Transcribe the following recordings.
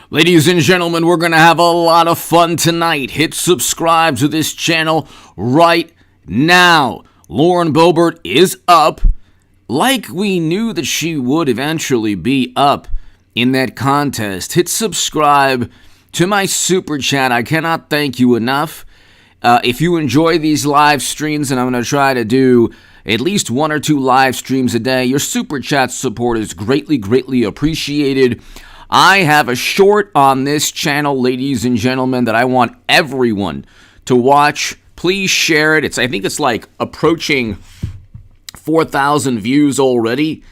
Ladies and gentlemen, we're going to have a lot of fun tonight. Hit subscribe to this channel right now. Lauren Boebert is up, like we knew that she would eventually be up in that contest. Hit subscribe to my super chat. I cannot thank you enough. If you enjoy these live streams, and I'm going to try to do at least 1 or 2 live streams a day, your super chat support is greatly appreciated. I have a short on this channel, ladies and gentlemen, that I want everyone to watch. Please share it. I think it's like approaching 4,000 views already.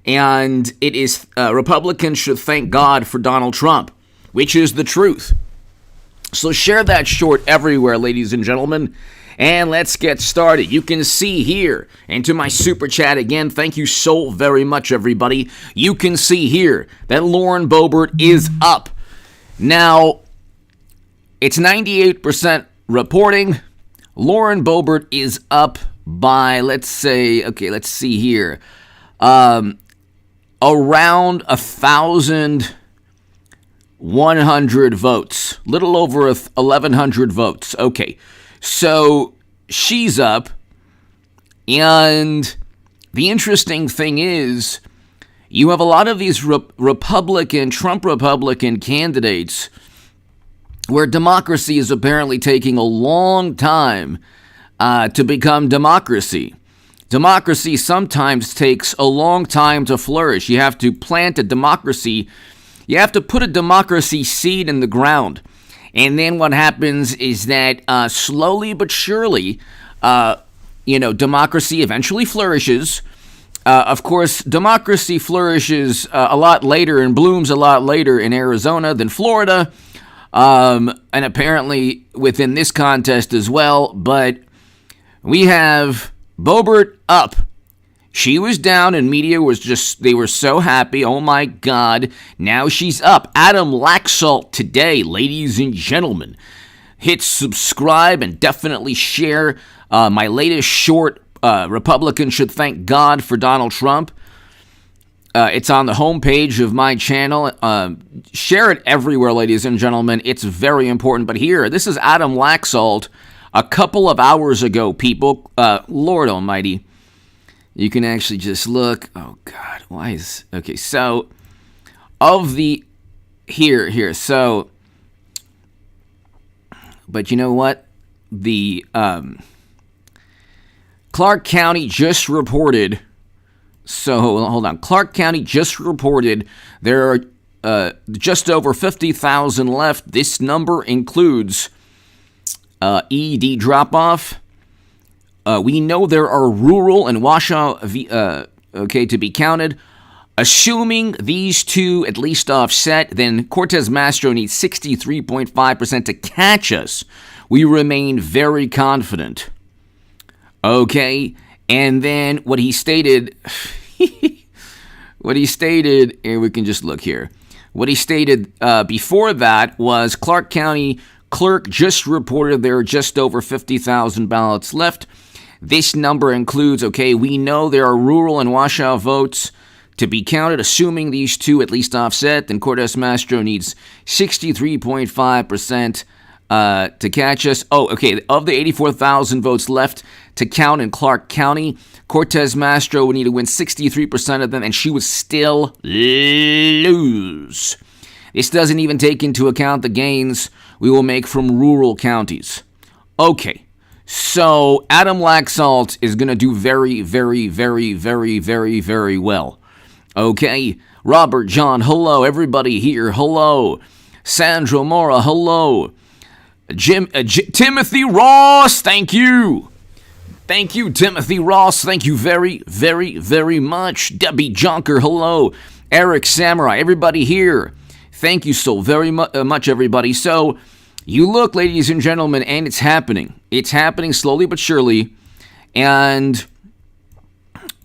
And it is Republicans should thank God for Donald Trump, which is the truth. So share that short everywhere, ladies and gentlemen. And let's get started. You can see here, and to my super chat again, thank you so very much, everybody. You can see here that Lauren Boebert is up. Now, it's 98% reporting. Lauren Boebert is up by, let's see here, around 1,100 votes. Little over 1,100 votes. Okay. So she's up, and the interesting thing is you have a lot of these Trump Republican candidates where democracy is apparently taking a long time to become democracy. Democracy sometimes takes a long time to flourish. You have to plant a democracy. You have to put a democracy seed in the ground. And then what happens is that slowly but surely, democracy eventually flourishes. Of course, democracy flourishes a lot later and blooms a lot later in Arizona than Florida, and apparently within this contest as well. But we have Boebert up. She was down and media they were so happy. Oh my God. Now she's up. Adam Laxalt today, ladies and gentlemen. Hit subscribe and definitely share my latest short, Republicans should thank God for Donald Trump. It's on the homepage of my channel. Share it everywhere, ladies and gentlemen. It's very important. But here, this is Adam Laxalt a couple of hours ago, people. Lord almighty. You can actually just look. Oh, God. Why is... Okay, so... Of the... Here. So... But you know what? The... Clark County just reported... So, hold on. Clark County just reported there are just over 50,000 left. This number includes ED drop-off. We know there are rural and washout, to be counted. Assuming these two at least offset, then Cortez Masto needs 63.5% to catch us. We remain very confident. Okay, and then what he stated, and we can just look here. What he stated before that was Clark County clerk just reported there are just over 50,000 ballots left. This number includes, we know there are rural and washout votes to be counted. Assuming these two at least offset, then Cortez Masto needs 63.5% to catch us. Of the 84,000 votes left to count in Clark County, Cortez Masto would need to win 63% of them, and she would still lose. This doesn't even take into account the gains we will make from rural counties. Okay. So, Adam Laxalt is going to do very well. Okay? Robert John, hello. Everybody here, hello. Sandra Mora, hello. Timothy Ross, thank you. Thank you, Timothy Ross. Thank you very much. Debbie Jonker, hello. Eric Samurai, everybody here. Thank you so very much, everybody. So... You look, ladies and gentlemen, and it's happening. It's happening slowly but surely. And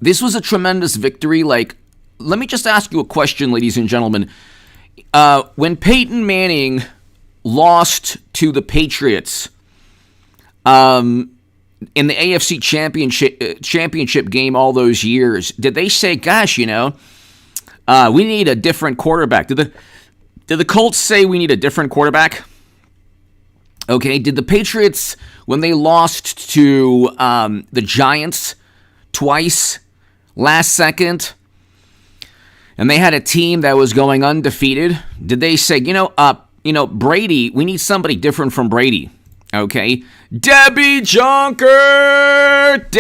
this was a tremendous victory. Let me just ask you a question, ladies and gentlemen. When Peyton Manning lost to the Patriots in the AFC championship game all those years, did they say, gosh, we need a different quarterback? Did the Colts say we need a different quarterback? Okay, did the Patriots, when they lost to the Giants twice last second, and they had a team that was going undefeated, did they say, Brady, we need somebody different from Brady? Okay, Debbie Jonker,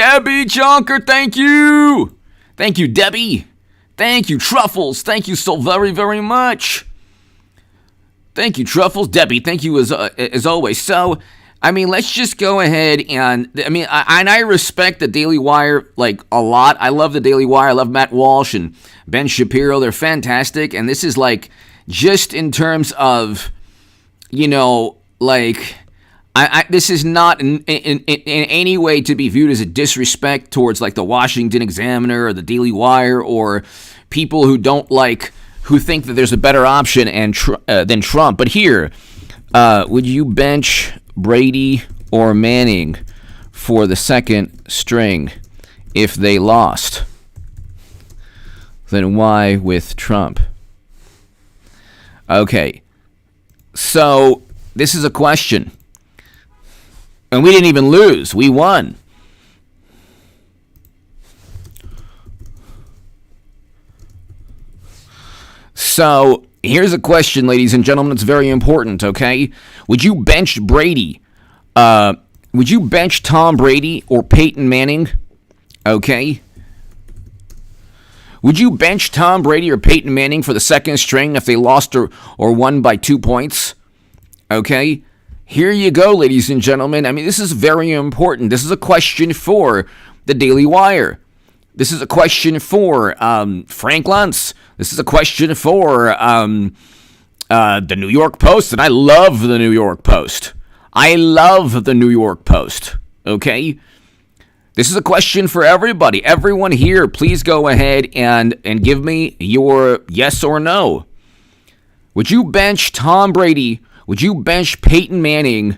thank you. Thank you, Debbie. Thank you, Truffles. Thank you so very, very much. Thank you, Truffles. Debbie, thank you as always. So, let's just go ahead and, I respect the Daily Wire, a lot. I love the Daily Wire. I love Matt Walsh and Ben Shapiro. They're fantastic. And this is, just in terms of, this is not in any way to be viewed as a disrespect towards, the Washington Examiner or the Daily Wire or people who who think that there's a better option than Trump. But here, would you bench Brady or Manning for the second string if they lost? Then why with Trump? Okay, so this is a question. And we didn't even lose. We won. So, here's a question, ladies and gentlemen. It's very important, okay? Would you bench Brady? Would you bench Tom Brady or Peyton Manning? Okay? Would you bench Tom Brady or Peyton Manning for the second string if they lost or won by 2 points? Okay? Here you go, ladies and gentlemen. This is very important. This is a question for the Daily Wire. This is a question for Frank Luntz. This is a question for the New York Post, and I love the New York Post. Okay? This is a question for everybody. Everyone here, please go ahead and give me your yes or no. Would you bench Tom Brady? Would you bench Peyton Manning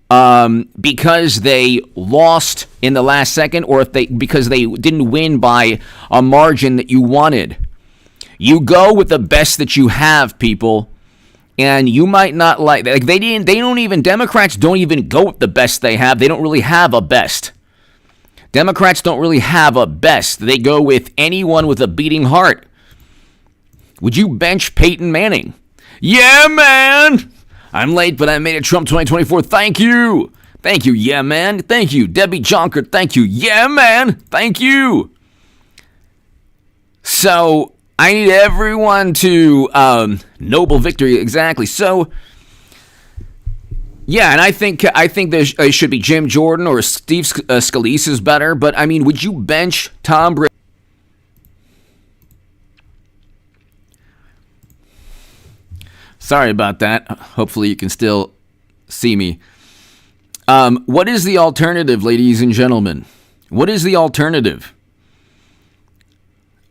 because they lost in the last second, or because they didn't win by a margin that you wanted? You go with the best that you have, people, and you might not Democrats don't even go with the best they have. They don't really have a best. Democrats don't really have a best. They go with anyone with a beating heart. Would you bench Peyton Manning? Yeah, man! I'm late, but I made it. Trump 2024. Thank you. Thank you. Yeah, man. Thank you. Debbie Jonker. Thank you. Yeah, man. Thank you. So, I need everyone to noble victory. Exactly. So, yeah, and I think there should be Jim Jordan or Steve Scalise is better. But, would you bench Tom Brady? Sorry about that. Hopefully you can still see me. What is the alternative, ladies and gentlemen? What is the alternative?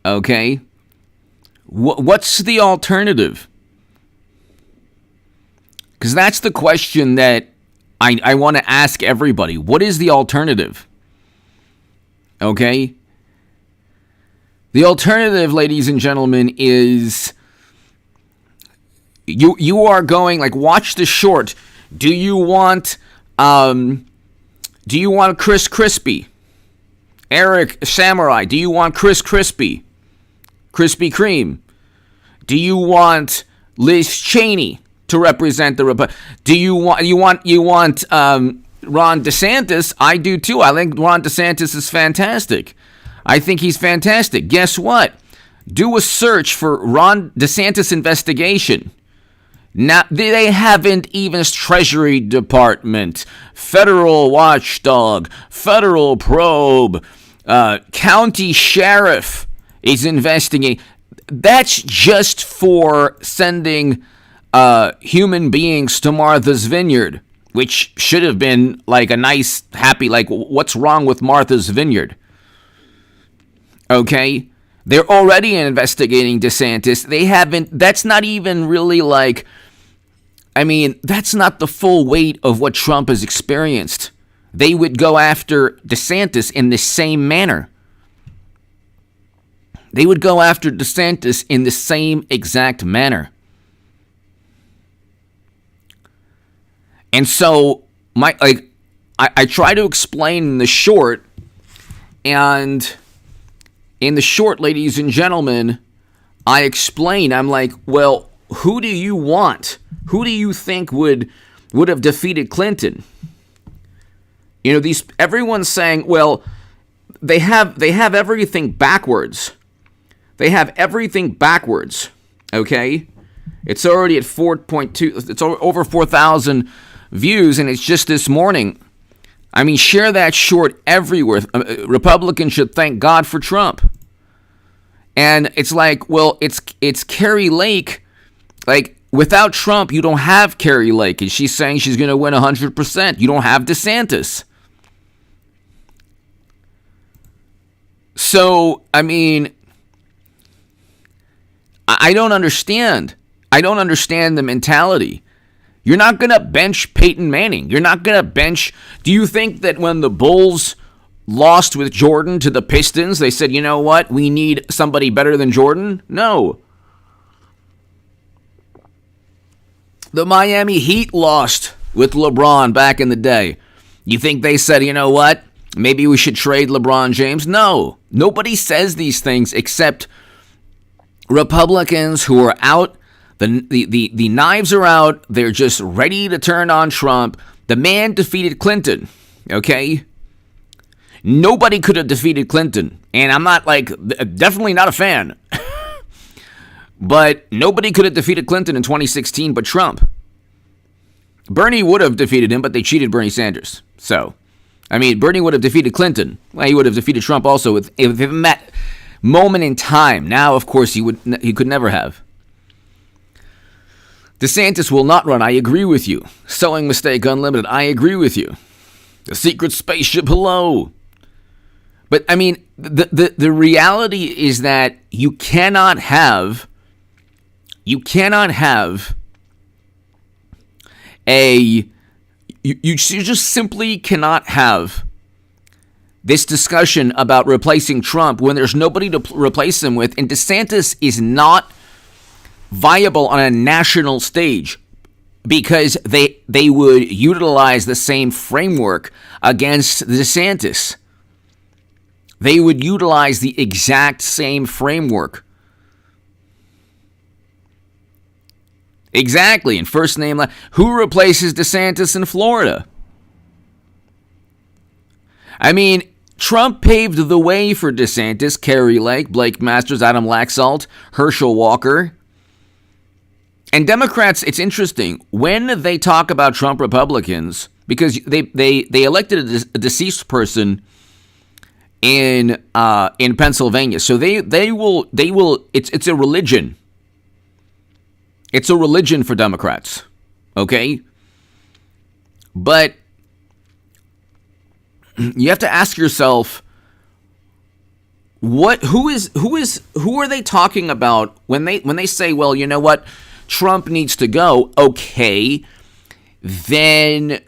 Okay. What's the alternative? Because that's the question that I want to ask everybody. What is the alternative? Okay. The alternative, ladies and gentlemen, is... You are going, watch the short. Do you want Chris Crispy? Eric Samurai, do you want Chris Crispy? Krispy Kreme? Do you want Liz Cheney to represent the Republic? Do you want Ron DeSantis? I do too. I think Ron DeSantis is fantastic. I think he's fantastic. Guess what? Do a search for Ron DeSantis investigation. Now, they haven't even Treasury Department, federal watchdog, federal probe, county sheriff is investigating. That's just for sending human beings to Martha's Vineyard, which should have been a nice, happy, what's wrong with Martha's Vineyard? Okay? They're already investigating DeSantis. They haven't, that's not even really that's not the full weight of what Trump has experienced. They would go after DeSantis in the same manner. They would go after DeSantis in the same exact manner. And so I try to explain in the short, and in the short, ladies and gentlemen, I explain, I'm like, well, who do you want? Who do you think would have defeated Clinton? You know, everyone's saying, well, they have everything backwards. They have everything backwards. Okay? It's already at 4.2, it's over 4,000 views, and it's just this morning. I mean, share that short everywhere. Republicans should thank God for Trump. And it's like, well, it's Kari Lake. Like, without Trump, you don't have Kari Lake. And she's saying she's going to win 100%. You don't have DeSantis. So, I mean, I don't understand. I don't understand the mentality. You're not going to bench Peyton Manning. You're not going to bench. Do you think that when the Bulls lost with Jordan to the Pistons, they said, you know what, we need somebody better than Jordan? No. The Miami Heat lost with LeBron back in the day. You think they said, you know what, maybe we should trade LeBron James? No. Nobody says these things except Republicans who are out. The knives are out. They're just ready to turn on Trump. The man defeated Clinton, okay? Nobody could have defeated Clinton. And I'm not definitely not a fan. But nobody could have defeated Clinton in 2016 but Trump. Bernie would have defeated him, but they cheated Bernie Sanders. So, I mean, Bernie would have defeated Clinton. Well, he would have defeated Trump also if that moment in time. Now, of course, he could never have. DeSantis will not run. I agree with you. Sewing Mistake Unlimited. I agree with you. The secret spaceship. Hello. But I mean, the reality is that you cannot have you just simply cannot have this discussion about replacing Trump when there's nobody to replace him with, and DeSantis is not viable on a national stage because they would utilize the same framework against DeSantis. They would utilize the exact same framework. Exactly. And first name, who replaces DeSantis in Florida? I mean, Trump paved the way for DeSantis, Kari Lake, Blake Masters, Adam Laxalt, Herschel Walker. And Democrats, it's interesting, when they talk about Trump Republicans, because they elected a deceased person in Pennsylvania. So they will it's a religion. It's a religion for Democrats. Okay? But you have to ask yourself, who are they talking about when they say, well, you know what, Trump needs to go? Okay, then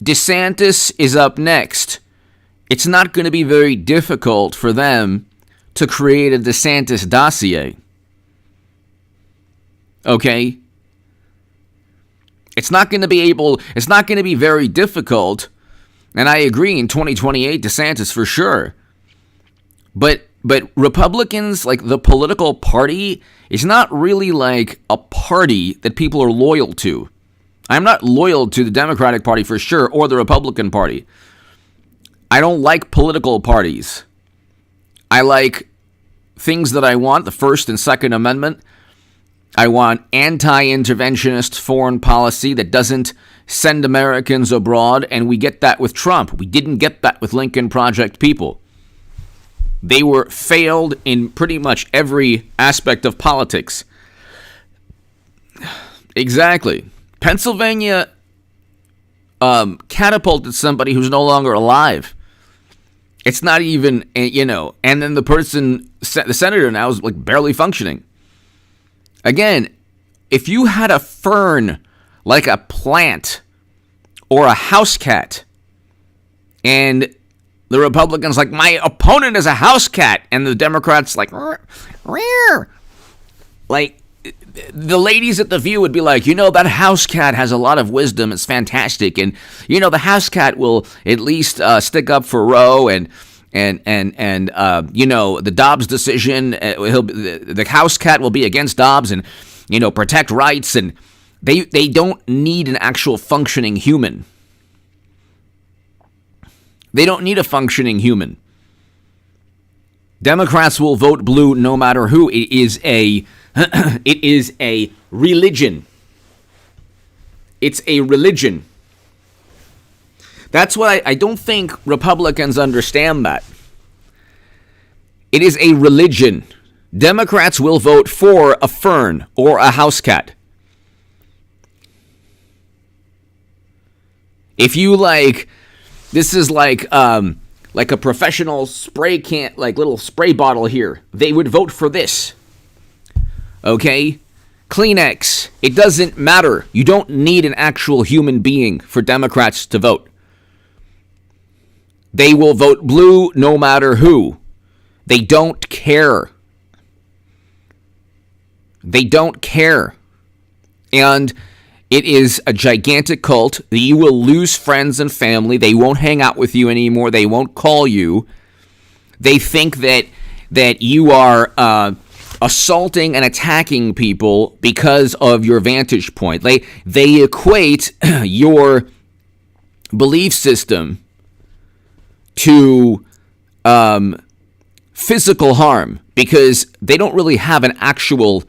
DeSantis is up next. It's not going to be very difficult for them to create a DeSantis dossier. Okay? It's not going to be very difficult. And I agree, in 2028, DeSantis for sure. But Republicans, like the political party, is not really like a party that people are loyal to. I'm not loyal to the Democratic Party for sure, or the Republican Party. I don't like political parties. I like things that I want, the First and Second Amendment. I want anti-interventionist foreign policy that doesn't send Americans abroad, and we get that with Trump. We didn't get that with Lincoln Project people. They were failed in pretty much every aspect of politics. Exactly. Pennsylvania catapulted somebody who's no longer alive. It's not even, and then the senator now is like barely functioning. Again, if you had a fern like a plant or a house cat, and the Republicans like, my opponent is a house cat, and the Democrats like, rear. Like, the ladies at The View would be like, that house cat has a lot of wisdom. It's fantastic. And, the house cat will at least stick up for Roe and the Dobbs decision. The house cat will be against Dobbs and, protect rights. And they don't need an actual functioning human. They don't need a functioning human. Democrats will vote blue no matter who. It is a religion. It's a religion. That's what I don't think Republicans understand that. It is a religion. Democrats will vote for a fern or a house cat. If you this is like a professional spray can, little spray bottle here. They would vote for this. Okay? Kleenex. It doesn't matter. You don't need an actual human being for Democrats to vote. They will vote blue no matter who. They don't care. They don't care. And it is a gigantic cult. You will lose friends and family. They won't hang out with you anymore. They won't call you. They think that you are assaulting and attacking people because of your vantage point. They equate your belief system to physical harm because they don't really have an actual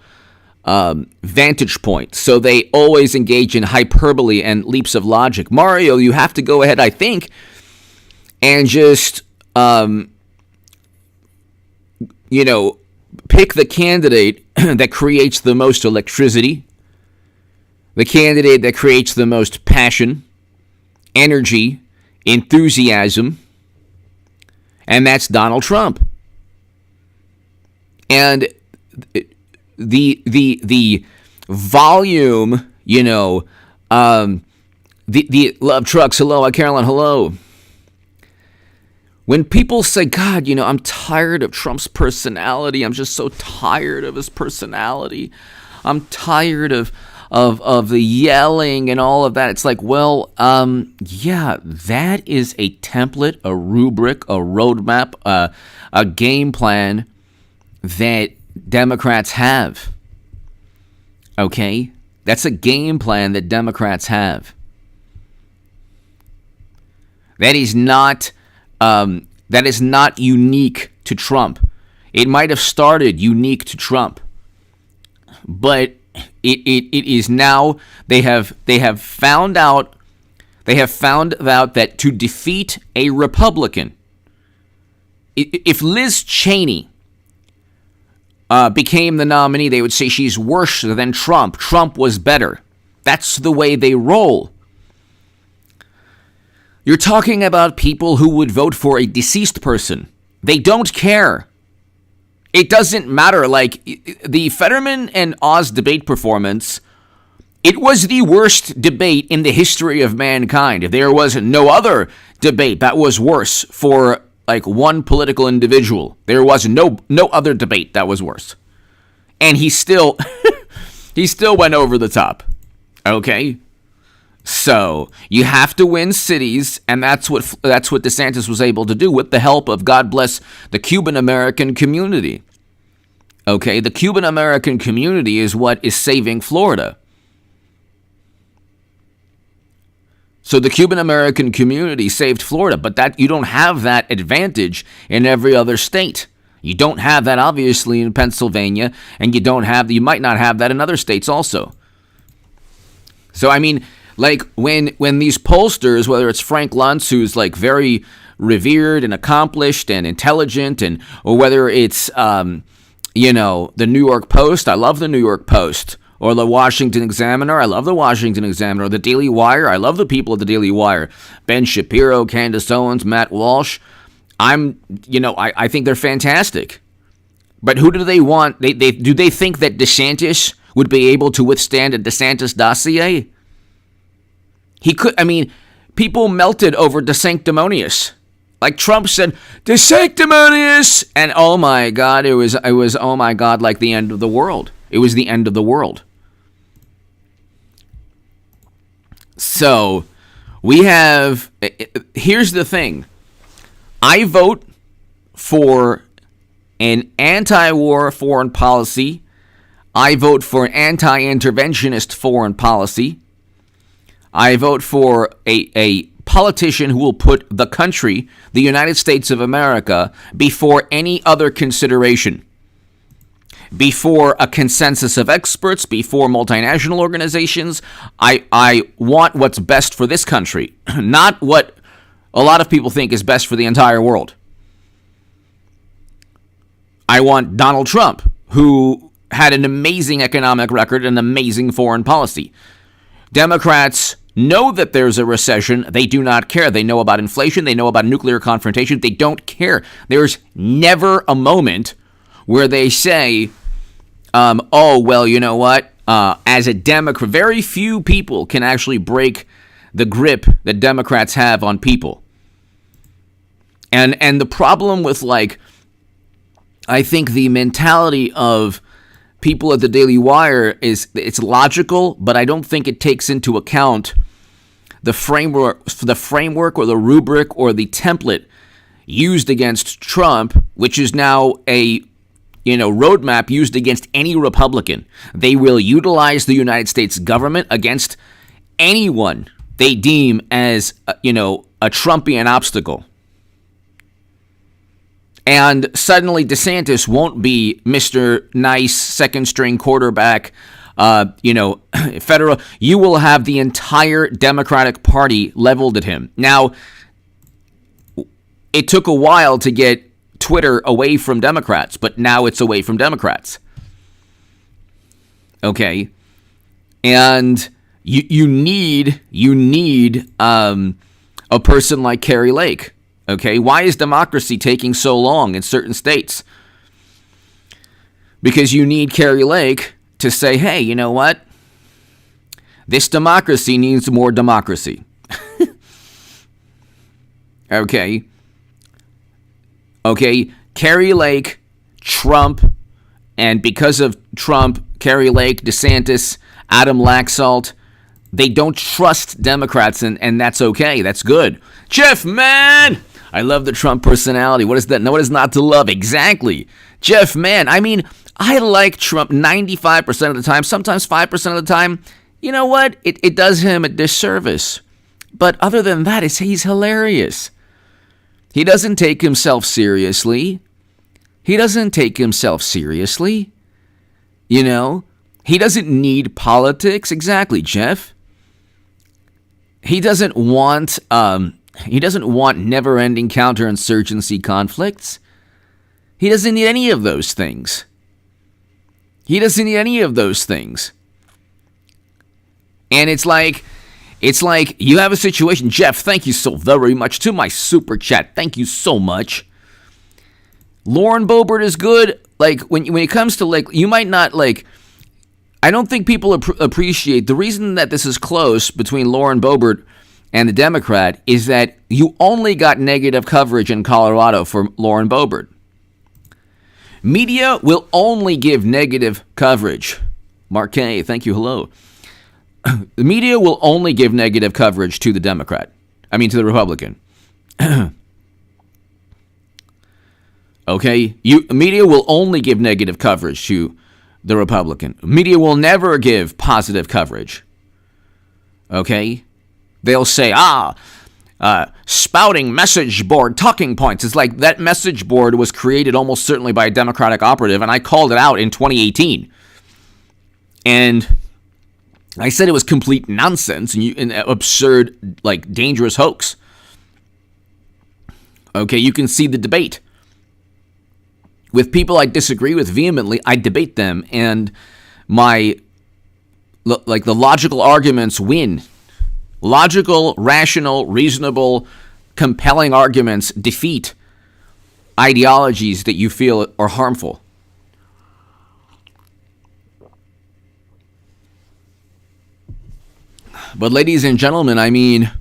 vantage point. So they always engage in hyperbole and leaps of logic. Mario, you have to go ahead, I think, and just, pick the candidate that creates the most electricity, the candidate that creates the most passion, energy, enthusiasm, and that's Donald Trump. And the volume, the love trucks, hello, Caroline, hello. When people say, God, I'm tired of Trump's personality. I'm just so tired of his personality. I'm tired of the yelling and all of that. It's like, well, yeah, that is a template, a rubric, a roadmap, a game plan that Democrats have. Okay? That's a game plan that Democrats have. That is not unique to Trump. It might have started unique to Trump, but it is now. They have found out that to defeat a Republican, if Liz Cheney became the nominee, they would say she's worse than Trump. Trump was better. That's the way they roll. You're talking about people who would vote for a deceased person. They don't care. It doesn't matter. Like the Fetterman and Oz debate performance, it was the worst debate in the history of mankind. If there was no other debate that was worse for one political individual, there was no other debate that was worse. And he still went over the top. Okay? So you have to win cities, and that's what DeSantis was able to do with the help of, God bless, the Cuban American community. Okay, the Cuban American community is what is saving Florida. So the Cuban American community saved Florida, but that you don't have that advantage in every other state. You don't have that obviously in Pennsylvania, and you might not have that in other states also. So I mean, when these pollsters, whether it's Frank Luntz, who's very revered and accomplished and intelligent, or whether it's the New York Post, I love the New York Post, or the Washington Examiner, I love the Washington Examiner, or the Daily Wire, I love the people of the Daily Wire, Ben Shapiro, Candace Owens, Matt Walsh, I think they're fantastic. But who do they want? Do they think that DeSantis would be able to withstand a DeSantis dossier? He could. I mean, people melted over DeSanctimonious. Like Trump said, DeSanctimonious, and oh my God, it was oh my God, like the end of the world. It was the end of the world. So we have, here's the thing. I vote for an anti-war foreign policy. I vote for an anti-interventionist foreign policy. I vote for a politician who will put the country, the United States of America, before any other consideration. Before a consensus of experts, before multinational organizations. I want what's best for this country, not what a lot of people think is best for the entire world. I want Donald Trump, who had an amazing economic record and amazing foreign policy. Democrats know that there's a recession. They do not care. They know about inflation. They know about nuclear confrontation. They don't care. There's never a moment where they say, oh, well, you know what? As a Democrat, very few people can actually break the grip that Democrats have on people. And the problem with, like, I think the mentality of people at the Daily Wire is it's logical, but I don't think it takes into account the framework or the rubric or the template used against Trump, which is now a roadmap used against any Republican. They will utilize the United States government against anyone they deem as a Trumpian obstacle. And suddenly DeSantis won't be Mr. Nice second string quarterback, federal. You will have the entire Democratic Party leveled at him. Now, it took a while to get Twitter away from Democrats, but now it's away from Democrats. Okay. And you need a person like Kari Lake. Okay, why is democracy taking so long in certain states? Because you need Kari Lake to say, hey, you know what? This democracy needs more democracy. Okay, Kari Lake, Trump, and because of Trump, Kari Lake, DeSantis, Adam Laxalt, they don't trust Democrats, and that's okay. That's good. Jeff, man! I love the Trump personality. What is that? No, what is not to love? Exactly. Jeff, man, I mean, I like Trump 95% of the time, sometimes 5% of the time. You know what? It does him a disservice. But other than that, he's hilarious. He doesn't take himself seriously. He doesn't need politics. Exactly, Jeff. He doesn't want never-ending counterinsurgency conflicts. He doesn't need any of those things. And it's like you have a situation. Jeff, thank you so very much to my super chat. Thank you so much. Lauren Boebert is good. Like when it comes to, like, you might not like. I don't think people appreciate the reason that this is close between Lauren Boebert and the Democrat is that you only got negative coverage in Colorado for Lauren Boebert. Media will only give negative coverage. Mark K, thank you, hello. The media will only give negative coverage to the to the Republican. Okay? Media will only give negative coverage to the Republican. Media will never give positive coverage. Okay? They'll say, spouting message board talking points. It's like that message board was created almost certainly by a Democratic operative, and I called it out in 2018. And I said it was complete nonsense and absurd, like, dangerous hoax. Okay, you can see the debate. With people I disagree with vehemently, I debate them, and the logical arguments win. Logical, rational, reasonable, compelling arguments defeat ideologies that you feel are harmful. But ladies and gentlemen, I mean,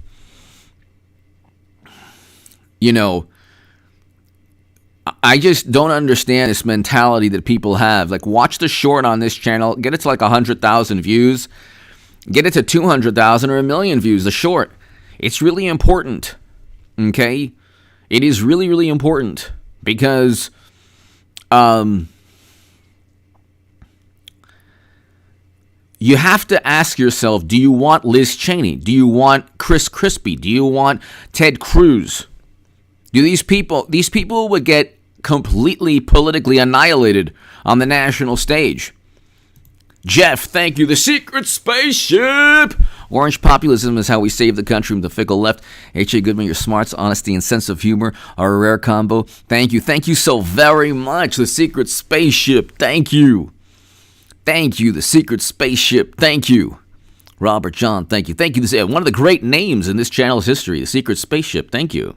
I just don't understand this mentality that people have. Like, watch the short on this channel, get it to like 100,000 views, get it to 200,000 or a million views, the short. It's really important, okay? It is really, really important because you have to ask yourself, do you want Liz Cheney? Do you want Chris Christie? Do you want Ted Cruz? Do these people would get completely politically annihilated on the national stage. Jeff, thank you. The secret spaceship. Orange populism is how we save the country from the fickle left. H.A. Goodman, your smarts, honesty, and sense of humor are a rare combo. Thank you. Thank you so very much. The secret spaceship. Thank you. Thank you. The secret spaceship. Thank you. Robert John, thank you. Thank you. This is one of the great names in this channel's history. The secret spaceship. Thank you.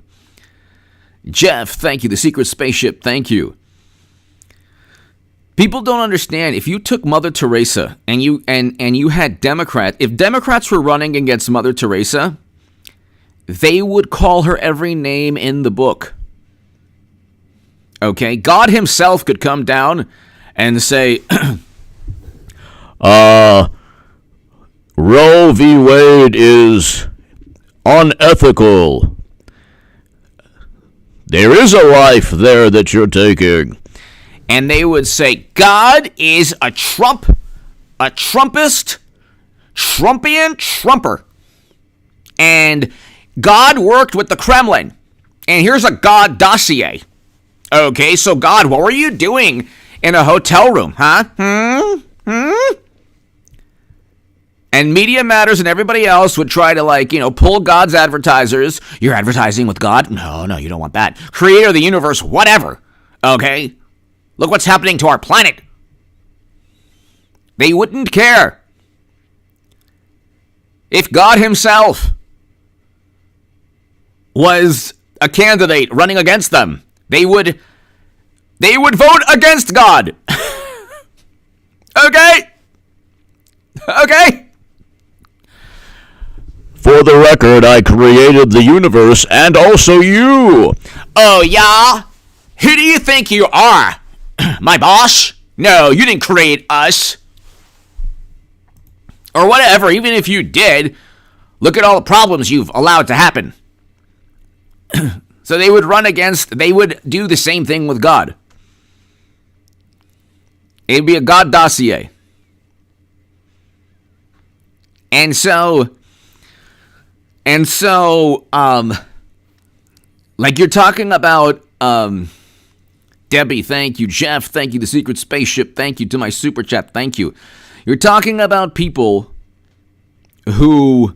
Jeff, thank you. The secret spaceship. Thank you. People don't understand. If you took Mother Teresa and you had if Democrats were running against Mother Teresa, they would call her every name in the book. Okay? God himself could come down and say, Roe v. Wade is unethical. There is a life there that you're taking. And they would say, God is a Trumpist, Trumpian Trumper. And God worked with the Kremlin. And here's a God dossier. Okay, so God, what were you doing in a hotel room, huh? And Media Matters and everybody else would try to, pull God's advertisers. You're advertising with God? No, you don't want that. Creator of the universe, whatever. Okay? Look what's happening to our planet. They wouldn't care. If God himself was a candidate running against them, they would vote against God. Okay? Okay? For the record, I created the universe and also you. Oh, yeah? Who do you think you are? My boss? No, you didn't create us. Or whatever, even if you did, look at all the problems you've allowed to happen. So they would do the same thing with God. It'd be a God dossier. And so, you're talking about, Debbie, thank you. Jeff, thank you. The secret spaceship, thank you. To my super chat, thank you. You're talking about people who,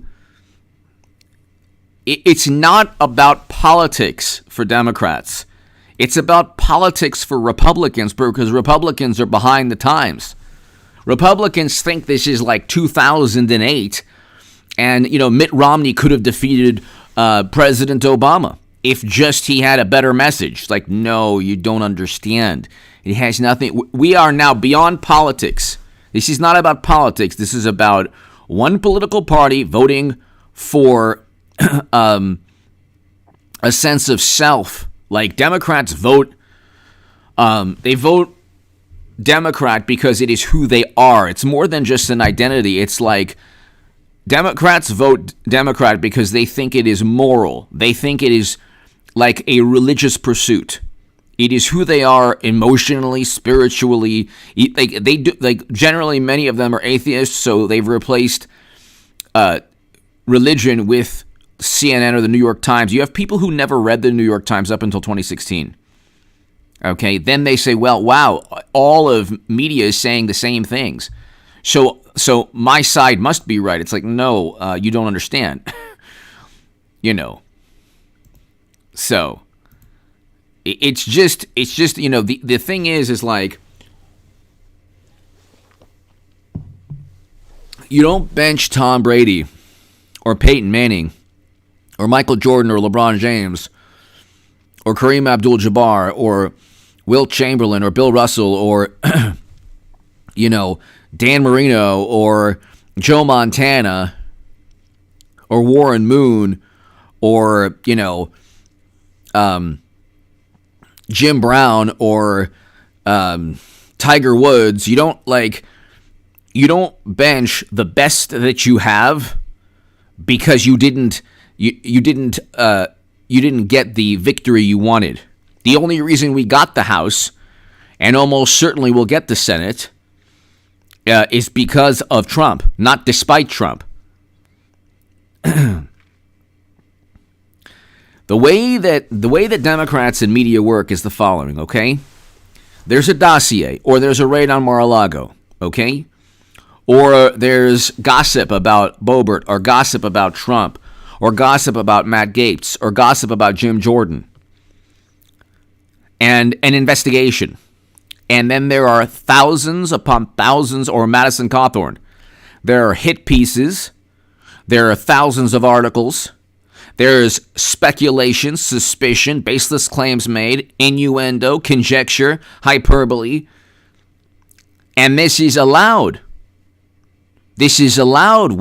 it's not about politics for Democrats. It's about politics for Republicans because Republicans are behind the times. Republicans think this is like 2008 and, Mitt Romney could have defeated President Obama. If just he had a better message. Like, no, you don't understand. It has nothing. We are now beyond politics. This is not about politics. This is about one political party voting for a sense of self. Like, Democrats vote. They vote Democrat because it is who they are. It's more than just an identity. It's like Democrats vote Democrat because they think it is moral. They think it is like a religious pursuit. It is who they are emotionally, spiritually. Generally, many of them are atheists, so they've replaced religion with CNN or the New York Times. You have people who never read the New York Times up until 2016. Okay, then they say, well, wow, all of media is saying the same things. So my side must be right. It's like, no, you don't understand. So it's just the thing is like, you don't bench Tom Brady or Peyton Manning or Michael Jordan or LeBron James or Kareem Abdul-Jabbar or Wilt Chamberlain or Bill Russell or Dan Marino or Joe Montana or Warren Moon or Jim Brown or Tiger Woods. You don't bench the best that you have because you didn't get the victory you wanted. The only reason we got the House, and almost certainly will get the Senate, is because of Trump, not despite Trump. The way that Democrats and media work is the following, okay? There's a dossier, or there's a raid on Mar-a-Lago, okay? Or there's gossip about Boebert, or gossip about Trump, or gossip about Matt Gaetz, or gossip about Jim Jordan, and an investigation. And then there are thousands upon thousands, or Madison Cawthorn. There are hit pieces. There are thousands of articles. There's speculation, suspicion, baseless claims made, innuendo, conjecture, hyperbole. And this is allowed. This is allowed.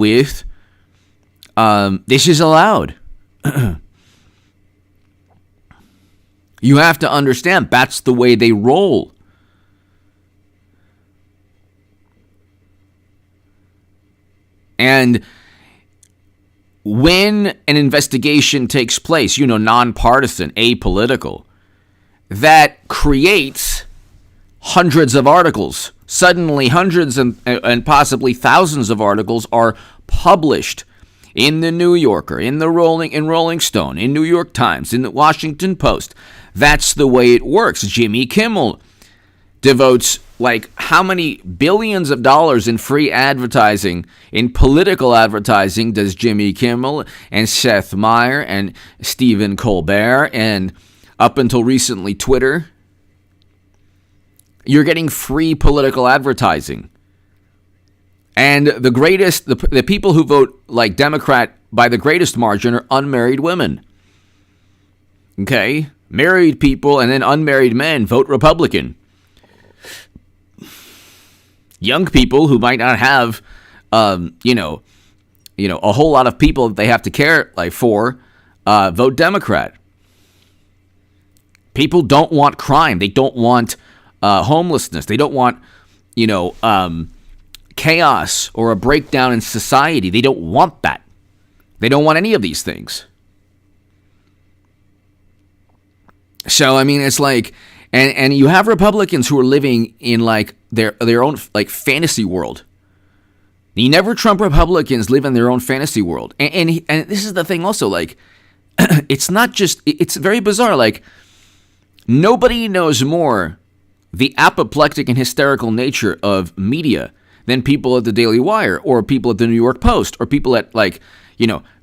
You have to understand that's the way they roll. And when an investigation takes place, nonpartisan, apolitical, that creates hundreds of articles. Suddenly, hundreds and possibly thousands of articles are published in the New Yorker, in Rolling Stone, in New York Times, in the Washington Post. That's the way it works. Jimmy Kimmel devotes how many billions of dollars in free advertising, in political advertising, does Jimmy Kimmel and Seth Meyers and Stephen Colbert and up until recently Twitter? You're getting free political advertising. And the people who vote like Democrat by the greatest margin are unmarried women. Okay? Married people and then unmarried men vote Republican. Young people who might not have, a whole lot of people that they have to care for, vote Democrat. People don't want crime. They don't want homelessness. They don't want, chaos or a breakdown in society. They don't want that. They don't want any of these things. So, it's and you have Republicans who are living in their own fantasy world. You never Trump Republicans live in their own fantasy world. And this is the thing also, it's not just, it's very bizarre. Nobody knows more the apoplectic and hysterical nature of media than people at the Daily Wire or people at the New York Post or people at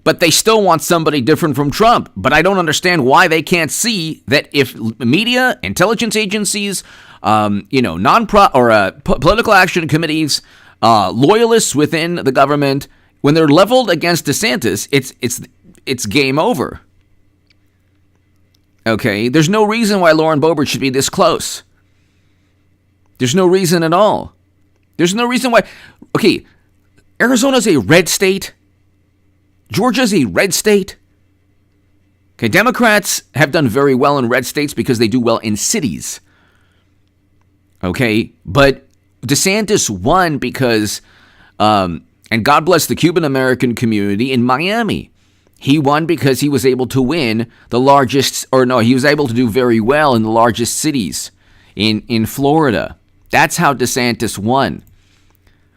but they still want somebody different from Trump. But I don't understand why they can't see that if media, intelligence agencies, political action committees, loyalists within the government, when they're leveled against DeSantis, it's game over. Okay, there's no reason why Lauren Boebert should be this close. There's no reason at all. There's no reason why. Okay, Arizona's a red state. Georgia's a red state. Okay, Democrats have done very well in red states because they do well in cities. Okay, but DeSantis won because, and God bless the Cuban American community in Miami. He won because he was able to win he was able to do very well in the largest cities in Florida. That's how DeSantis won.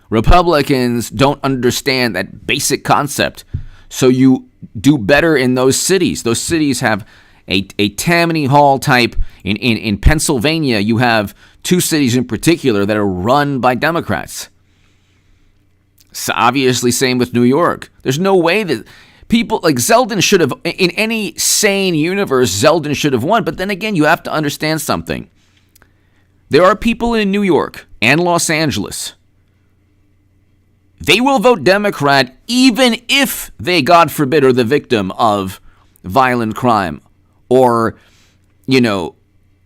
Republicans don't understand that basic concept. So you do better in those cities. Those cities have a Tammany Hall type. In Pennsylvania, you have two cities in particular that are run by Democrats. So obviously, same with New York. There's no way that people like Zeldin should have, in any sane universe, Zeldin should have won. But then again, you have to understand something. There are people in New York and Los Angeles. They will vote Democrat even if they, God forbid, are the victim of violent crime or,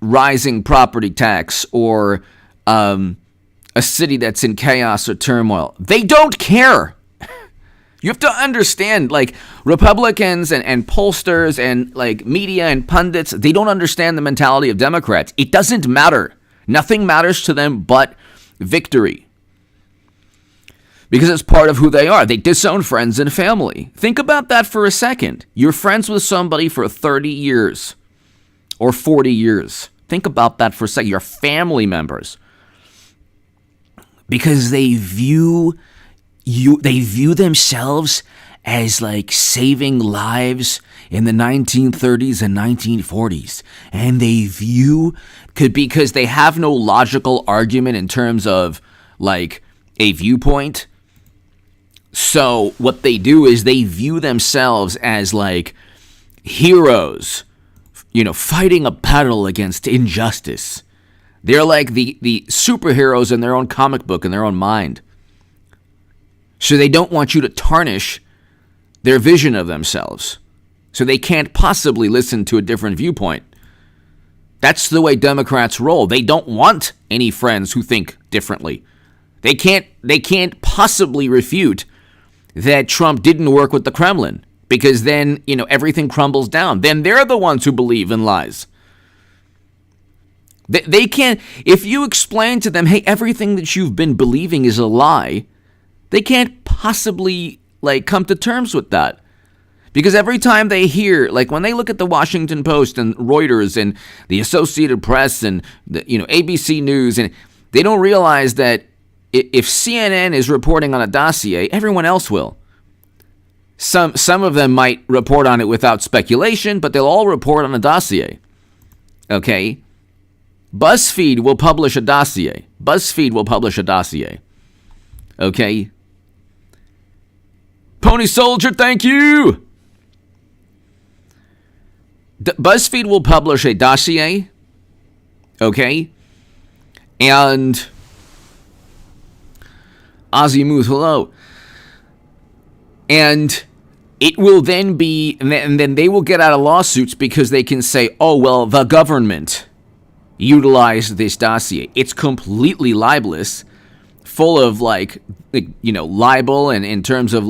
rising property tax or a city that's in chaos or turmoil. They don't care. You have to understand, like, Republicans and pollsters and, like, media and pundits, they don't understand the mentality of Democrats. It doesn't matter. Nothing matters to them but victory. Because it's part of who they are. They disown friends and family. Think about that for a second. You're friends with somebody for 30 years or 40 years. Think about that for a second. You're family members. Because they view themselves as like saving lives in the 1930s and 1940s. And they because they have no logical argument in terms of like a viewpoint. So what they do is they view themselves as like heroes, fighting a battle against injustice. They're like the superheroes in their own comic book, in their own mind. So they don't want you to tarnish their vision of themselves. So they can't possibly listen to a different viewpoint. That's the way Democrats roll. They don't want any friends who think differently. They can't possibly refute that Trump didn't work with the Kremlin, because then, everything crumbles down. Then they're the ones who believe in lies. They can't, if you explain to them, hey, everything that you've been believing is a lie, they can't possibly, come to terms with that. Because every time they hear, when they look at the Washington Post and Reuters and the Associated Press and, ABC News, and they don't realize that if CNN is reporting on a dossier, everyone else will. Some of them might report on it without speculation, but they'll all report on a dossier. Okay? BuzzFeed will publish a dossier. Okay? Pony Soldier, thank you! BuzzFeed will publish a dossier. Okay? And Azimuth, hello. And it will then be, and then they will get out of lawsuits because they can say, oh, well, the government utilized this dossier. It's completely libelous, full of, libel, and in terms of,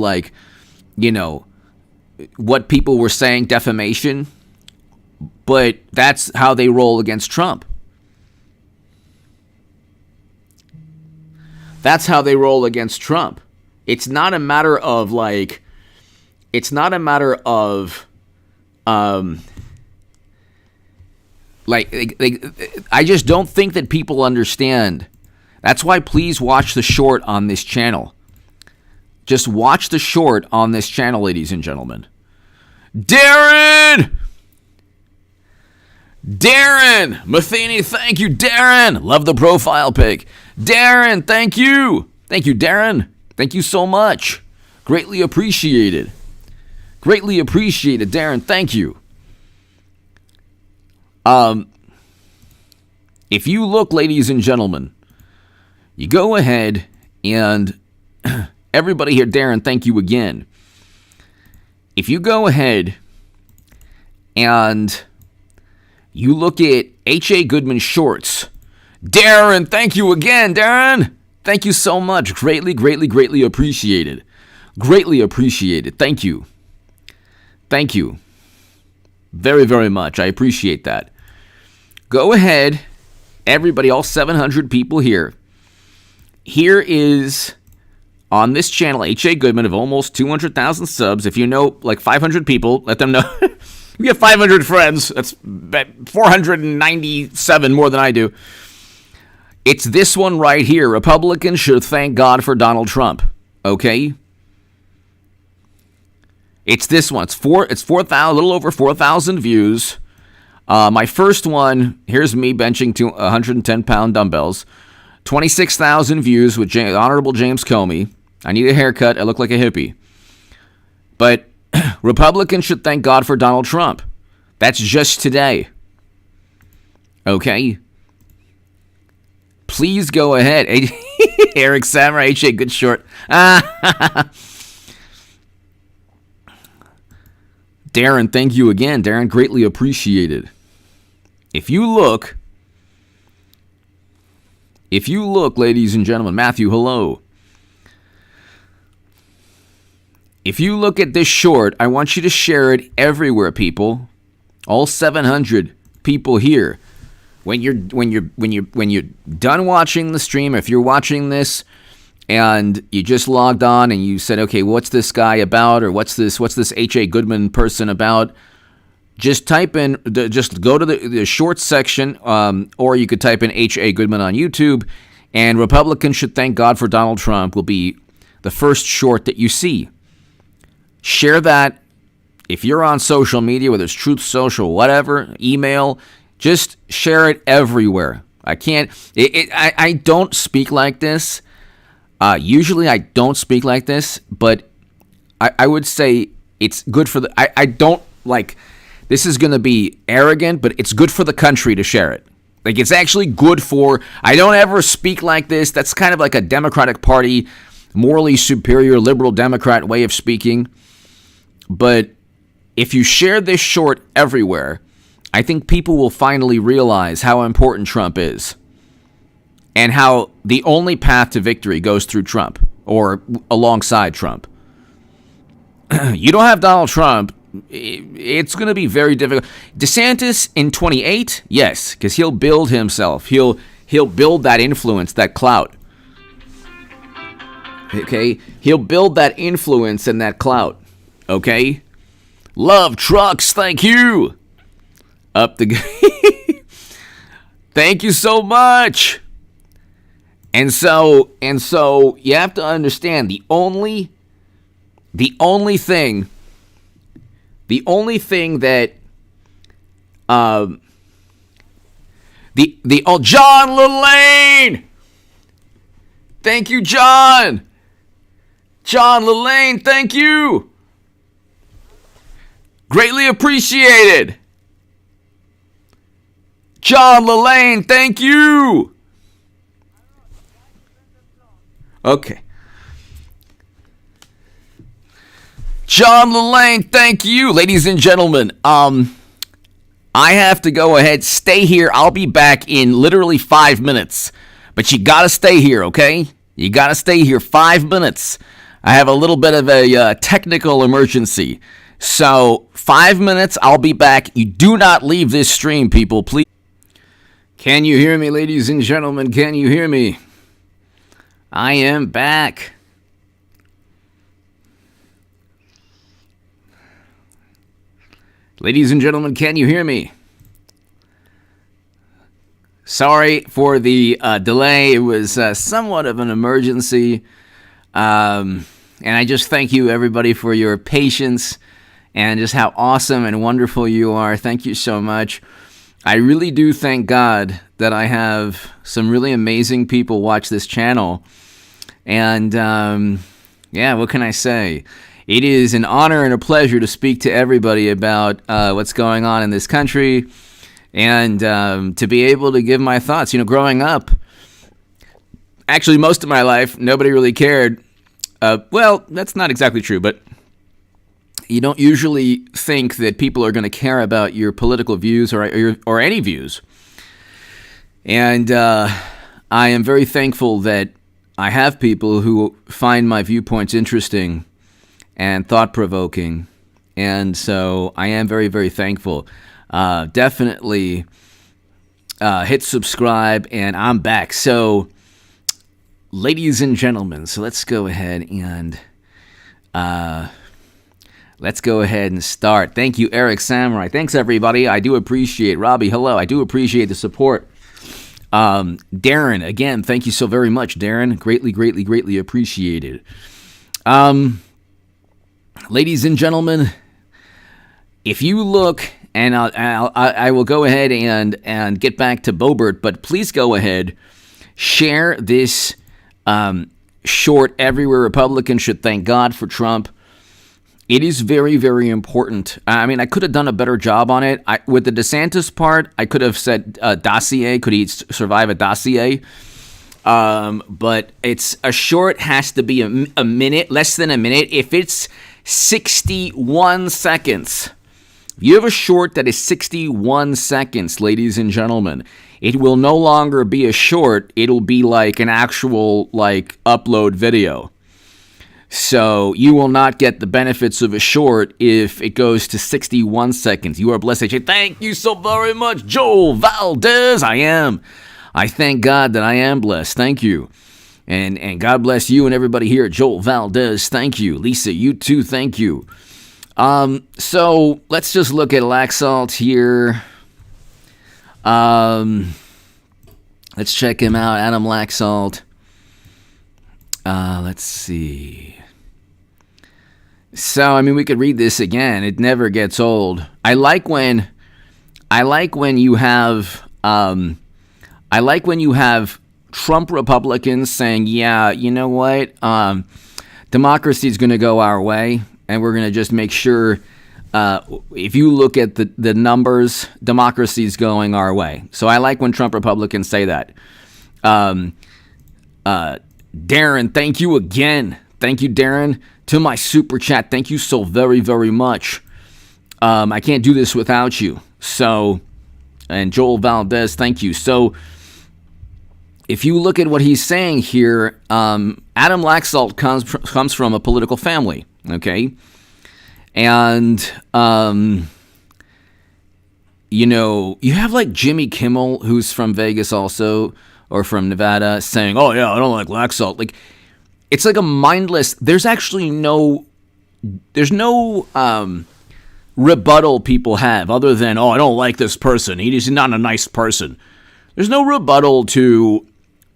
what people were saying, defamation. But that's how they roll against Trump. That's how they roll against Trump. It's not a matter of I just don't think that people understand. That's why please watch the short on this channel. Just watch the short on this channel, ladies and gentlemen. Darren Matheny, thank you, Darren. Love the profile pic. Darren, thank you. Thank you, Darren. Thank you so much. Greatly appreciated. Darren. Thank you. If you look, ladies and gentlemen, you go ahead and everybody here, Darren, thank you again. If you go ahead and you look at H.A. Goodman shorts, Darren, thank you again, Darren. Thank you so much. Greatly appreciated. Thank you. Very, very much. I appreciate that. Go ahead, everybody, all 700 people here. Here is, on this channel, H.A. Goodman of almost 200,000 subs. If you know, 500 people, let them know. We have 500 friends. That's 497 more than I do. It's this one right here. Republicans should thank God for Donald Trump. Okay? It's this one. It's 4,000, a little over 4,000 views. My first one, here's me benching 110-pound dumbbells. 26,000 views with Honorable James Comey. I need a haircut. I look like a hippie. But Republicans should thank God for Donald Trump. That's just today. Okay? Please go ahead. Eric Samurai, H.A. Good short. Darren, thank you again. Darren, greatly appreciated. If you look, ladies and gentlemen, Matthew, hello. if you look at this short, I want you to share it everywhere, people. All 700 people here. When you're done watching the stream, if you're watching this and you just logged on and you said, okay, what's this guy about, or what's this H.A. Goodman person about? Just type in, just go to the short section, or you could type in H.A. Goodman on YouTube, and Republicans should thank God for Donald Trump will be the first short that you see. Share that. If you're on social media, whether it's Truth Social, whatever, email, just share it everywhere. I don't speak like this. Usually I don't speak like this, but I would say it's good for I don't like, this is going to be arrogant, but it's good for the country to share it. Like, it's actually good for, I don't ever speak like this. That's kind of like a Democratic Party, morally superior, liberal Democrat way of speaking. But if you share this short everywhere, I think people will finally realize how important Trump is and how the only path to victory goes through Trump or alongside Trump. You don't have Donald Trump, it's going to be very difficult. DeSantis in 28, yes, because he'll build himself. He'll build that influence, that clout. Okay? He'll build that influence and that clout. Okay? Love trucks, thank you. Up the thank you so much. And so you have to understand the only thing that John Lillane. Thank you, John. John Lillane, thank you. Greatly appreciated. John Lillane, thank you. Okay. John Lillane, thank you. Ladies and gentlemen, I have to go ahead. Stay here. I'll be back in literally 5 minutes. But you got to stay here, okay? You got to stay here 5 minutes. I have a little bit of a technical emergency. So 5 minutes, I'll be back. You do not leave this stream, people, please. Can you hear me, ladies and gentlemen? Can you hear me? I am back. Ladies and gentlemen, can you hear me? Sorry for the delay. It was somewhat of an emergency. And I just thank you, everybody, for your patience and just how awesome and wonderful you are. Thank you so much. I really do thank God that I have some really amazing people watch this channel. And, yeah, what can I say? It is an honor and a pleasure to speak to everybody about what's going on in this country and to be able to give my thoughts. You know, growing up, actually most of my life, nobody really cared. Well, that's not exactly true, but you don't usually think that people are going to care about your political views or any views. And I am very thankful that I have people who find my viewpoints interesting and thought-provoking. And so I am very, very thankful. Definitely hit subscribe, and I'm back. So, ladies and gentlemen, so let's go ahead and start. Thank you, Eric Samurai. Thanks, everybody. I do appreciate Robbie. Hello. I do appreciate the support. Darren, again, thank you so very much, Darren. Greatly, greatly, greatly appreciated. Ladies and gentlemen, if you look, and I will go ahead and get back to Boebert, but please go ahead, share this short everywhere. Republicans should thank God for Trump. It is very, very important. I mean, I could have done a better job on it. With the DeSantis part, I could have said dossier. Could he survive a dossier? But it's a short, has to be a minute, less than a minute. If it's 61 seconds, if you have a short that is 61 seconds, ladies and gentlemen, it will no longer be a short. It'll be like an actual, like, upload video. So you will not get the benefits of a short if it goes to 61 seconds. You are blessed. Thank you so very much, Joel Valdez. I thank God that I am blessed. Thank you. And God bless you and everybody here at Joel Valdez. Thank you. Lisa, you too. Thank you. So let's just look at Laxalt here. Let's check him out. Adam Laxalt. Let's see. So, I mean, we could read this again. It never gets old. I like when you have Trump Republicans saying, yeah, you know what? Democracy is going to go our way, and we're going to just make sure, if you look at the numbers, democracy is going our way. So I like when Trump Republicans say that. Darren, thank you again. Thank you, Darren, to my super chat. Thank you so very, very much. I can't do this without you. So, and Joel Valdez, thank you. So, if you look at what he's saying here, Adam Laxalt comes from a political family, okay? And, you have like Jimmy Kimmel, who's from Vegas also, or from Nevada, saying, oh, yeah, I don't like Laxalt. Like, it's like a mindless, there's no rebuttal people have other than, oh, I don't like this person. He's not a nice person. There's no rebuttal to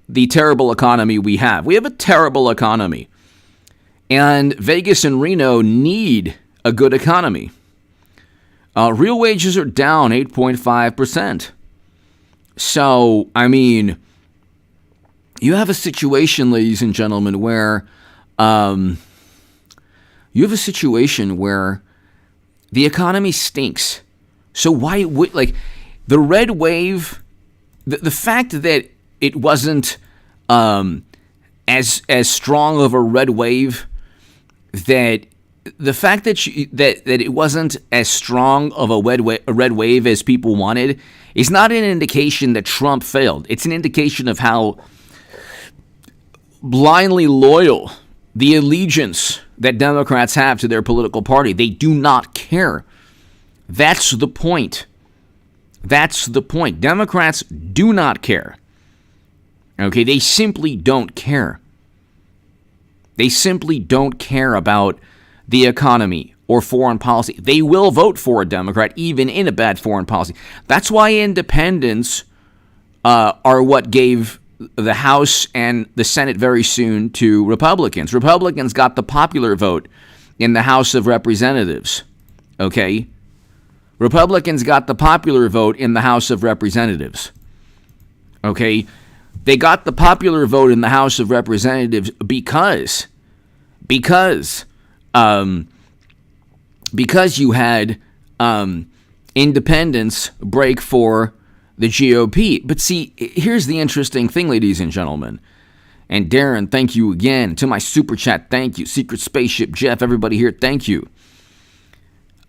the terrible economy we have. We have a terrible economy. And Vegas and Reno need a good economy. Real wages are down 8.5%. So, I mean, you have a situation, ladies and gentlemen, where the economy stinks. So why would, like, the red wave, the fact that it wasn't as strong of a red wave, that the fact that it wasn't as strong of a red wave as people wanted is not an indication that Trump failed. It's an indication of how blindly loyal the allegiance that Democrats have to their political party. They do not care. That's the point. That's the point. Democrats do not care. Okay, they simply don't care. They simply don't care about the economy or foreign policy. They will vote for a Democrat even in a bad foreign policy. That's why independents are what gave the House and the Senate very soon to Republicans. Republicans got the popular vote in the House of Representatives. Okay? Republicans got the popular vote in the House of Representatives. Okay? They got the popular vote in the House of Representatives because you had independents break for the GOP. But see, here's the interesting thing, ladies and gentlemen. And Darren, thank you again. To my super chat, thank you. Secret Spaceship, Jeff, everybody here, thank you.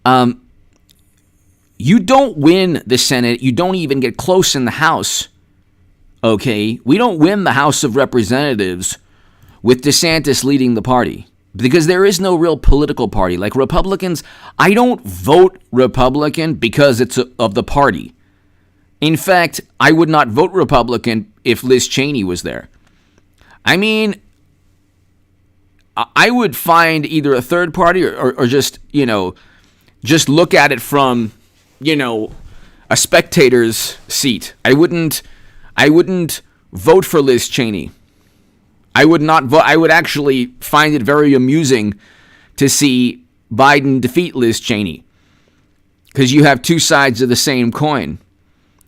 You don't win the Senate. You don't even get close in the House. Okay? We don't win the House of Representatives with DeSantis leading the party. Because there is no real political party. Like Republicans, I don't vote Republican because it's of the party. In fact, I would not vote Republican if Liz Cheney was there. I mean, I would find either a third party or just look at it from, a spectator's seat. I wouldn't vote for Liz Cheney. I would not vote. I would actually find it very amusing to see Biden defeat Liz Cheney because you have two sides of the same coin.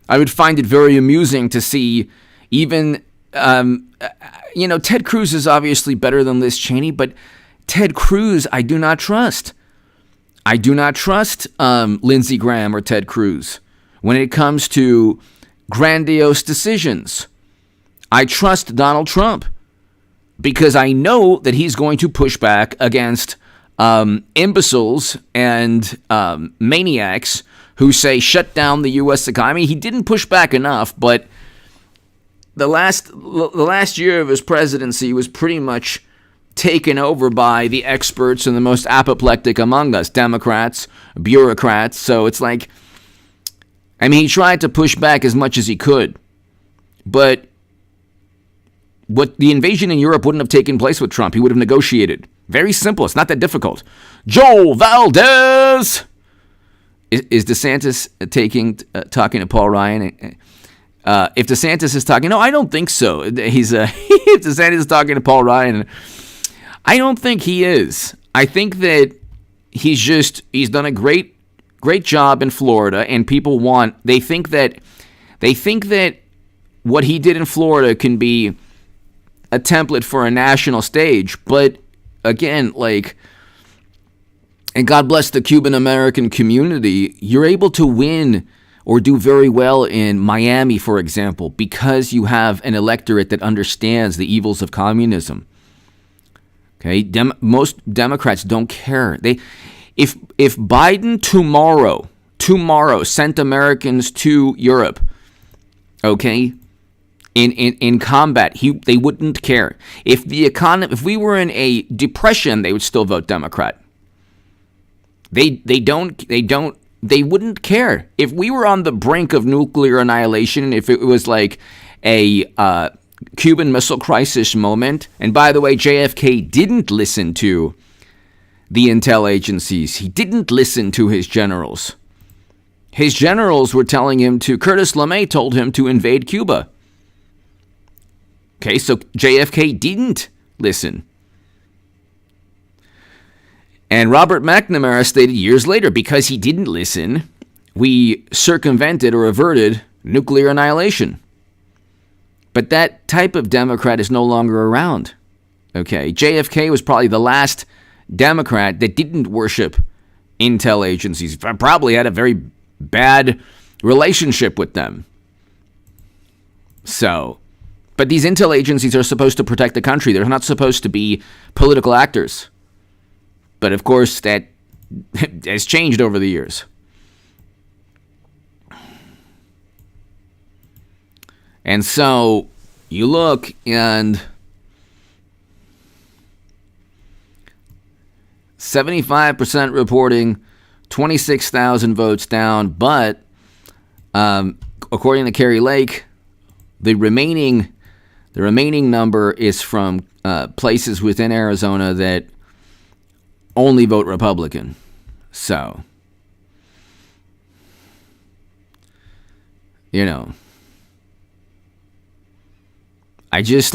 I would find it very amusing to see even, Ted Cruz is obviously better than Liz Cheney, but Ted Cruz, I do not trust. I do not trust Lindsey Graham or Ted Cruz when it comes to grandiose decisions. I trust Donald Trump because I know that he's going to push back against imbeciles and maniacs who say shut down the U.S. economy. He didn't push back enough, but the last year of his presidency was pretty much taken over by the experts and the most apoplectic among us, Democrats, bureaucrats. So it's like, I mean, he tried to push back as much as he could. But what the invasion in Europe wouldn't have taken place with Trump. He would have negotiated. Very simple. It's not that difficult. Joel Valdez! Is DeSantis talking to Paul Ryan? If DeSantis is talking, no, I don't think so. If DeSantis is talking to Paul Ryan, I don't think he is. I think that he's done a great job in Florida, and people they think that what he did in Florida can be a template for a national stage. But again, like, and God bless the Cuban American community, you're able to win or do very well in Miami, for example, because you have an electorate that understands the evils of communism. Okay, most Democrats don't care. If Biden tomorrow sent Americans to Europe, okay, in combat, they wouldn't care. If we were in a depression, they would still vote Democrat. They wouldn't care. If we were on the brink of nuclear annihilation, if it was like a Cuban Missile Crisis moment, and by the way, JFK didn't listen to the intel agencies. He didn't listen to his generals. His generals were telling him Curtis LeMay told him to invade Cuba. Okay, so JFK didn't listen. And Robert McNamara stated years later, because he didn't listen, we circumvented or averted nuclear annihilation. But that type of Democrat is no longer around. Okay, JFK was probably the last Democrat that didn't worship intel agencies. Probably had a very bad relationship with them. So, but these intel agencies are supposed to protect the country. They're not supposed to be political actors. But of course, that has changed over the years. And so you look and 75% reporting, 26,000 votes down. But according to Kari Lake, the remaining number is from places within Arizona that only vote Republican. So, you know, I just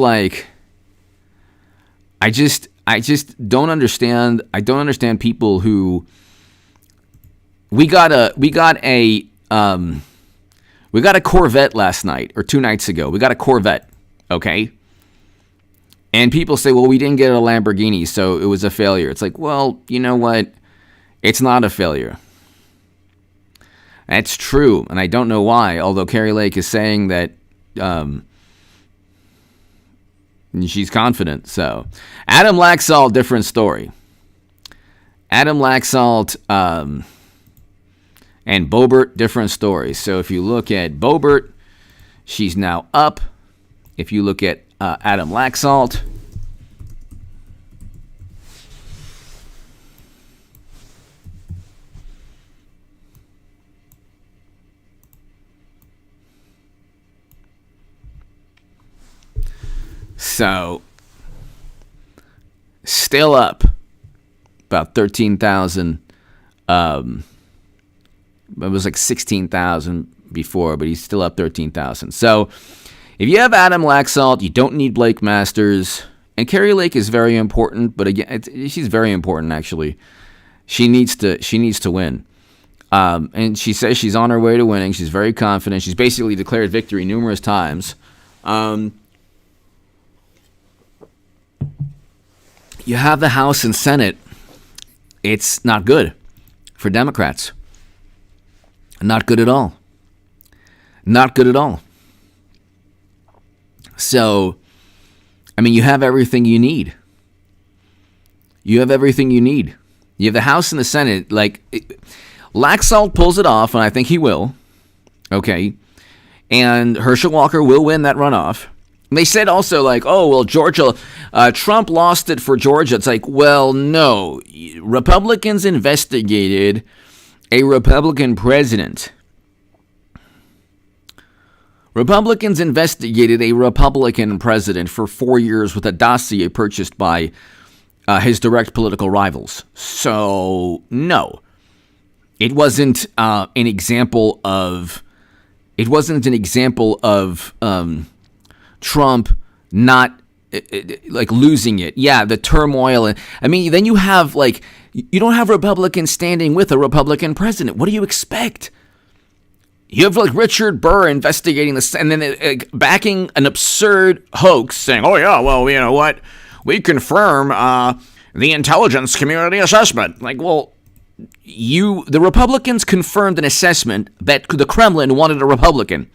don't understand. I don't understand people who we got a Corvette last night or 2 nights ago. We got a Corvette, okay? And people say, well, we didn't get a Lamborghini, so it was a failure. It's like, well, you know what? It's not a failure. That's true, and I don't know why, although Kari Lake is saying that she's confident. So, Adam Laxalt, different story. Adam Laxalt and Boebert, different story. So if you look at Boebert, she's now up. If you look at Adam Laxalt, so still up about 13,000. It was like 16,000 before, but he's still up 13,000. So if you have Adam Laxalt, you don't need Blake Masters. And Kari Lake is very important, but again, she's very important actually. She needs to win. And she says she's on her way to winning. She's very confident. She's basically declared victory numerous times. You have the House and Senate. It's not good for Democrats. Not good at all. Not good at all. So, I mean, you have everything you need. You have everything you need. You have the House and the Senate. Laxalt pulls it off, and I think he will. Okay. And Herschel Walker will win that runoff. They said also, like, oh, well, Georgia, Trump lost it for Georgia. It's like, well, no. Republicans investigated a Republican president. Republicans investigated a Republican president for 4 years with a dossier purchased by his direct political rivals. So, no. It wasn't an example of Trump not like losing it. Yeah, the turmoil. And I mean, then you have like, you don't have Republicans standing with a Republican president. What do you expect? You have like Richard Burr investigating this and then backing an absurd hoax saying, oh yeah, well, you know what? We confirm the intelligence community assessment. Like, well, the Republicans confirmed an assessment that the Kremlin wanted a Republican.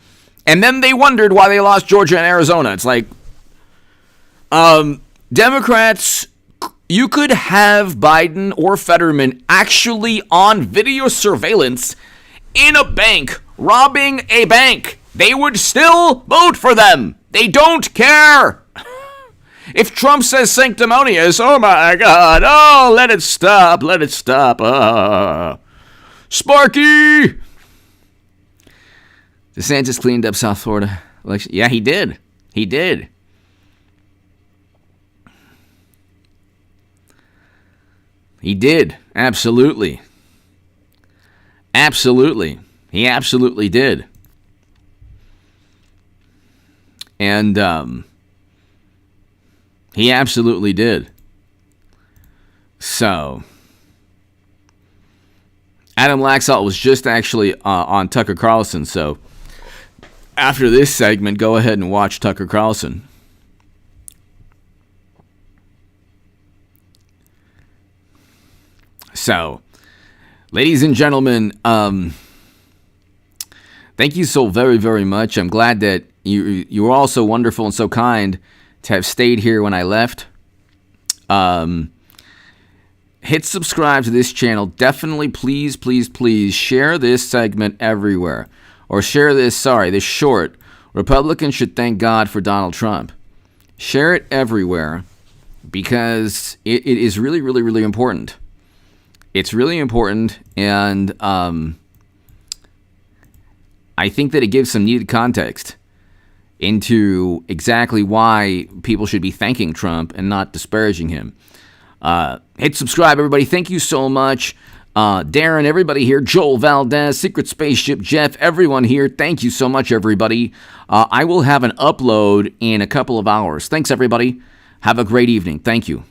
And then they wondered why they lost Georgia and Arizona. It's like, Democrats, you could have Biden or Fetterman actually on video surveillance in a bank, robbing a bank. They would still vote for them. They don't care. If Trump says sanctimonious, oh my God, oh, let it stop. Sparky! DeSantis cleaned up South Florida election. Yeah, he did. He did. Absolutely. He absolutely did. And he absolutely did. So, Adam Laxalt was just actually on Tucker Carlson. So, after this segment, go ahead and watch Tucker Carlson. So, ladies and gentlemen, thank you so very, very much. I'm glad that you were all so wonderful and so kind to have stayed here when I left. Hit subscribe to this channel. Definitely, please share this segment everywhere. Or share this short. Republicans should thank God for Donald Trump. Share it everywhere because it is really, really, really important. It's really important, and I think that it gives some needed context into exactly why people should be thanking Trump and not disparaging him. Hit subscribe, everybody. Thank you so much. Darren, everybody here, Joel Valdez, Secret Spaceship, Jeff, everyone here. Thank you so much, everybody. I will have an upload in a couple of hours. Thanks, everybody. Have a great evening. Thank you.